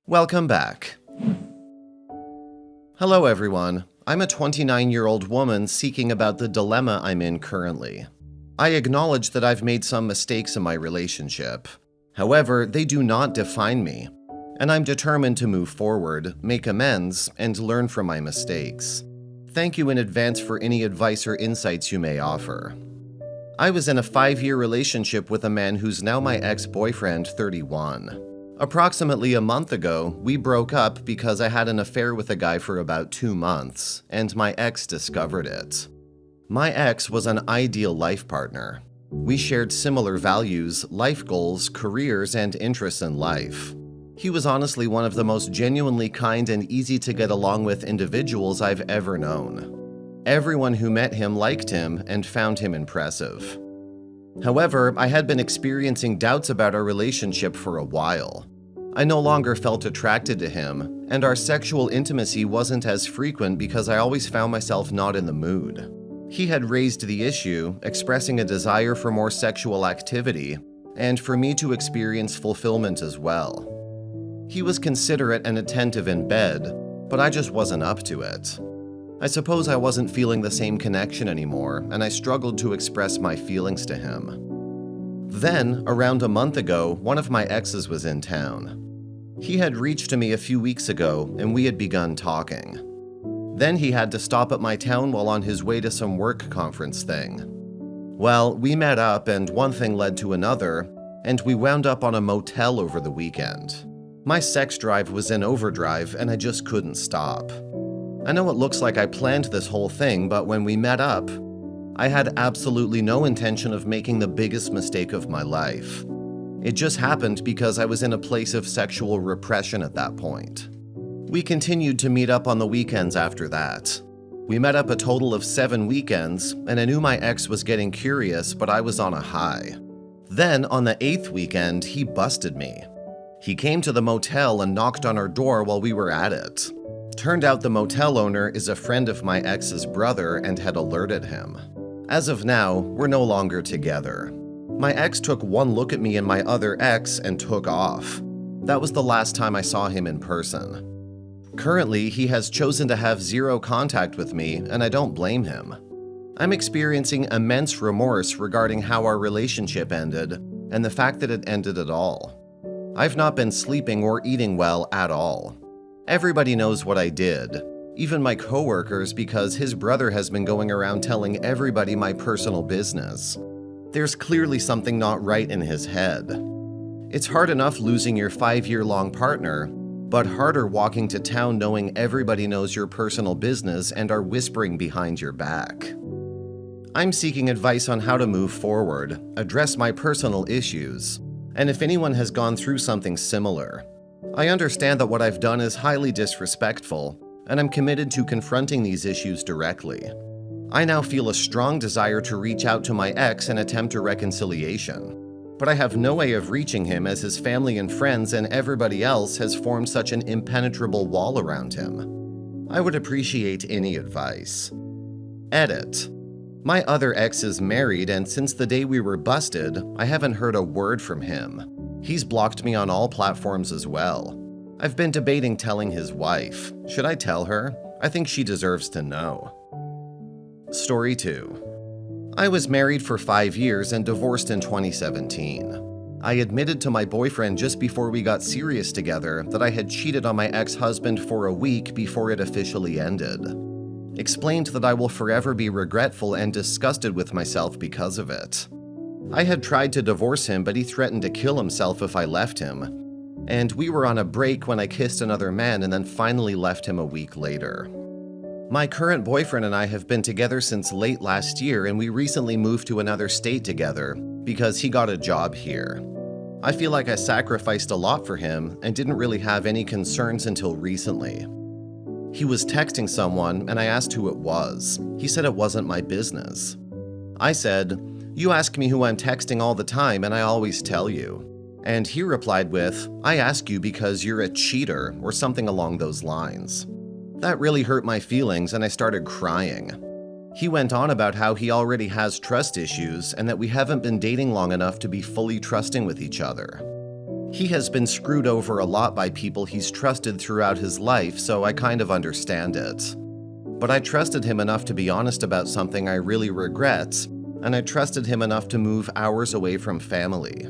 Welcome back. Hello everyone, I'm a 29-year-old woman seeking about the dilemma I'm in currently. I acknowledge that I've made some mistakes in my relationship. However, they do not define me, and I'm determined to move forward, make amends, and learn from my mistakes. Thank you in advance for any advice or insights you may offer. I was in a 5-year relationship with a man who's now my ex-boyfriend, 31. Approximately a month ago, we broke up because I had an affair with a guy for about 2 months, and my ex discovered it. My ex was an ideal life partner. We shared similar values, life goals, careers, and interests in life. He was honestly one of the most genuinely kind and easy to get along with individuals I've ever known. Everyone who met him liked him and found him impressive. However, I had been experiencing doubts about our relationship for a while. I no longer felt attracted to him, and our sexual intimacy wasn't as frequent because I always found myself not in the mood. He had raised the issue, expressing a desire for more sexual activity, and for me to experience fulfillment as well. He was considerate and attentive in bed, but I just wasn't up to it. I suppose I wasn't feeling the same connection anymore, and I struggled to express my feelings to him. Then, around a month ago, one of my exes was in town. He had reached to me a few weeks ago, and we had begun talking. Then he had to stop at my town while on his way to some work conference thing. Well, we met up, and one thing led to another, and we wound up on a motel over the weekend. My sex drive was in overdrive, and I just couldn't stop. I know it looks like I planned this whole thing, but when we met up, I had absolutely no intention of making the biggest mistake of my life. It just happened because I was in a place of sexual repression at that point. We continued to meet up on the weekends after that. We met up a total of 7 weekends, and I knew my ex was getting curious, but I was on a high. Then, on the 8th weekend, he busted me. He came to the motel and knocked on our door while we were at it. Turned out the motel owner is a friend of my ex's brother and had alerted him. As of now, we're no longer together. My ex took one look at me and my other ex and took off. That was the last time I saw him in person. Currently, he has chosen to have zero contact with me, and I don't blame him. I'm experiencing immense remorse regarding how our relationship ended and the fact that it ended at all. I've not been sleeping or eating well at all. Everybody knows what I did, even my coworkers, because his brother has been going around telling everybody my personal business. There's clearly something not right in his head. It's hard enough losing your 5-year-long partner, but harder walking to town knowing everybody knows your personal business and are whispering behind your back. I'm seeking advice on how to move forward, address my personal issues, and if anyone has gone through something similar. I understand that what I've done is highly disrespectful, and I'm committed to confronting these issues directly. I now feel a strong desire to reach out to my ex and attempt a reconciliation, but I have no way of reaching him as his family and friends and everybody else has formed such an impenetrable wall around him. I would appreciate any advice. Edit. My other ex is married, and since the day we were busted, I haven't heard a word from him. He's blocked me on all platforms as well. I've been debating telling his wife. Should I tell her? I think she deserves to know. Story 2. I was married for 5 years and divorced in 2017. I admitted to my boyfriend just before we got serious together that I had cheated on my ex-husband for a week before it officially ended. Explained that I will forever be regretful and disgusted with myself because of it. I had tried to divorce him, but he threatened to kill himself if I left him. And we were on a break when I kissed another man and then finally left him a week later. My current boyfriend and I have been together since late last year, and we recently moved to another state together because he got a job here. I feel like I sacrificed a lot for him and didn't really have any concerns until recently. He was texting someone and I asked who it was. He said it wasn't my business. I said, "You ask me who I'm texting all the time and I always tell you." And he replied with, "I ask you because you're a cheater," or something along those lines. That really hurt my feelings and I started crying. He went on about how he already has trust issues and that we haven't been dating long enough to be fully trusting with each other. He has been screwed over a lot by people he's trusted throughout his life, so I kind of understand it. But I trusted him enough to be honest about something I really regret, and I trusted him enough to move hours away from family.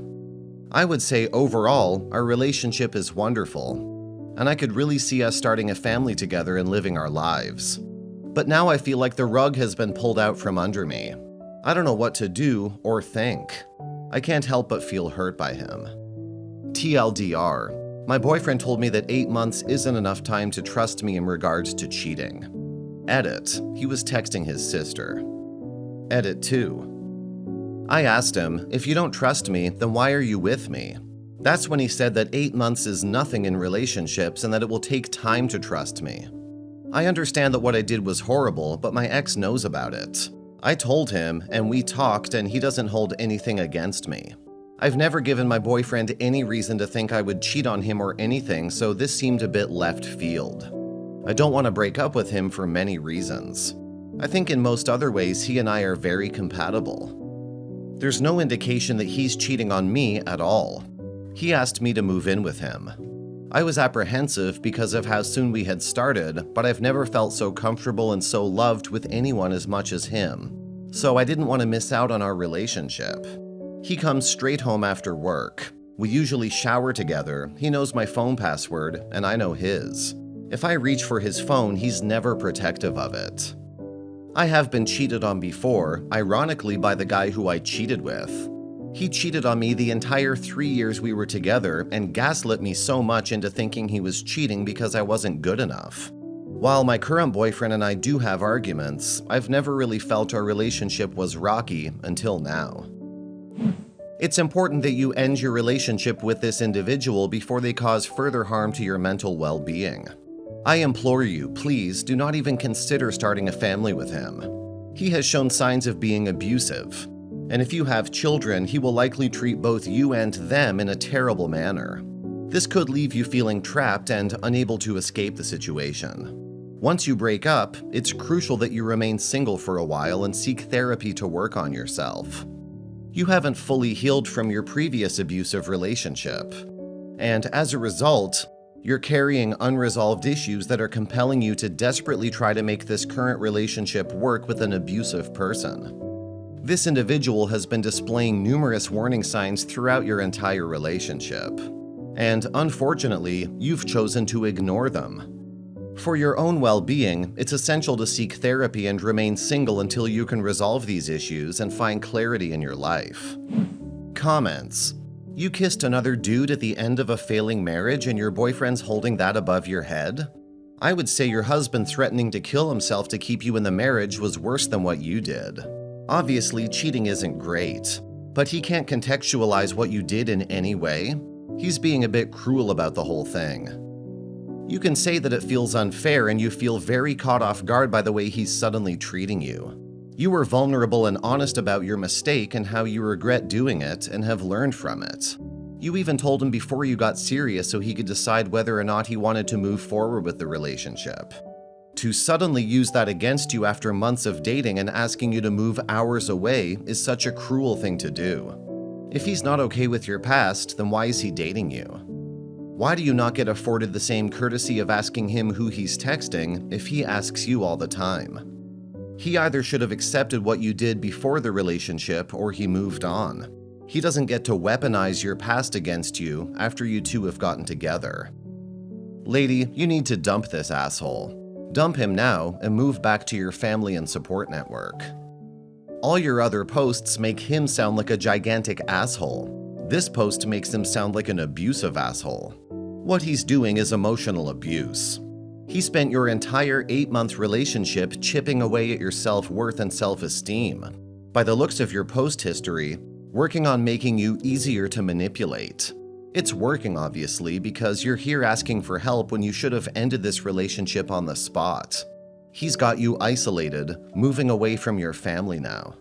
I would say overall, our relationship is wonderful, and I could really see us starting a family together and living our lives. But now I feel like the rug has been pulled out from under me. I don't know what to do or think. I can't help but feel hurt by him. TLDR, my boyfriend told me that 8 months isn't enough time to trust me in regards to cheating. Edit, he was texting his sister. Edit 2. I asked him, if you don't trust me, then why are you with me? That's when he said that 8 months is nothing in relationships and that it will take time to trust me. I understand that what I did was horrible, but my ex knows about it. I told him, and we talked, and he doesn't hold anything against me. I've never given my boyfriend any reason to think I would cheat on him or anything, so this seemed a bit left field. I don't want to break up with him for many reasons. I think in most other ways he and I are very compatible. There's no indication that he's cheating on me at all. He asked me to move in with him. I was apprehensive because of how soon we had started, but I've never felt so comfortable and so loved with anyone as much as him. So I didn't want to miss out on our relationship. He comes straight home after work. We usually shower together. He knows my phone password, and I know his. If I reach for his phone, he's never protective of it. I have been cheated on before, ironically by the guy who I cheated with. He cheated on me the entire 3 years we were together and gaslit me so much into thinking he was cheating because I wasn't good enough. While my current boyfriend and I do have arguments, I've never really felt our relationship was rocky until now. It's important that you end your relationship with this individual before they cause further harm to your mental well-being. I implore you, please do not even consider starting a family with him. He has shown signs of being abusive. And if you have children, he will likely treat both you and them in a terrible manner. This could leave you feeling trapped and unable to escape the situation. Once you break up, it's crucial that you remain single for a while and seek therapy to work on yourself. You haven't fully healed from your previous abusive relationship. And as a result, you're carrying unresolved issues that are compelling you to desperately try to make this current relationship work with an abusive person. This individual has been displaying numerous warning signs throughout your entire relationship. And unfortunately, you've chosen to ignore them. For your own well-being, it's essential to seek therapy and remain single until you can resolve these issues and find clarity in your life. Comments. You kissed another dude at the end of a failing marriage and your boyfriend's holding that above your head? I would say your husband threatening to kill himself to keep you in the marriage was worse than what you did. Obviously, cheating isn't great, but he can't contextualize what you did in any way. He's being a bit cruel about the whole thing. You can say that it feels unfair and you feel very caught off guard by the way he's suddenly treating you. You were vulnerable and honest about your mistake and how you regret doing it and have learned from it. You even told him before you got serious so he could decide whether or not he wanted to move forward with the relationship. To suddenly use that against you after months of dating and asking you to move hours away is such a cruel thing to do. If he's not okay with your past, then why is he dating you? Why do you not get afforded the same courtesy of asking him who he's texting if he asks you all the time? He either should have accepted what you did before the relationship or he moved on. He doesn't get to weaponize your past against you after you two have gotten together. Lady, you need to dump this asshole. Dump him now and move back to your family and support network. All your other posts make him sound like a gigantic asshole. This post makes him sound like an abusive asshole. What he's doing is emotional abuse. He spent your entire 8-month relationship chipping away at your self-worth and self-esteem. By the looks of your post history, working on making you easier to manipulate. It's working, obviously, because you're here asking for help when you should have ended this relationship on the spot. He's got you isolated, moving away from your family now.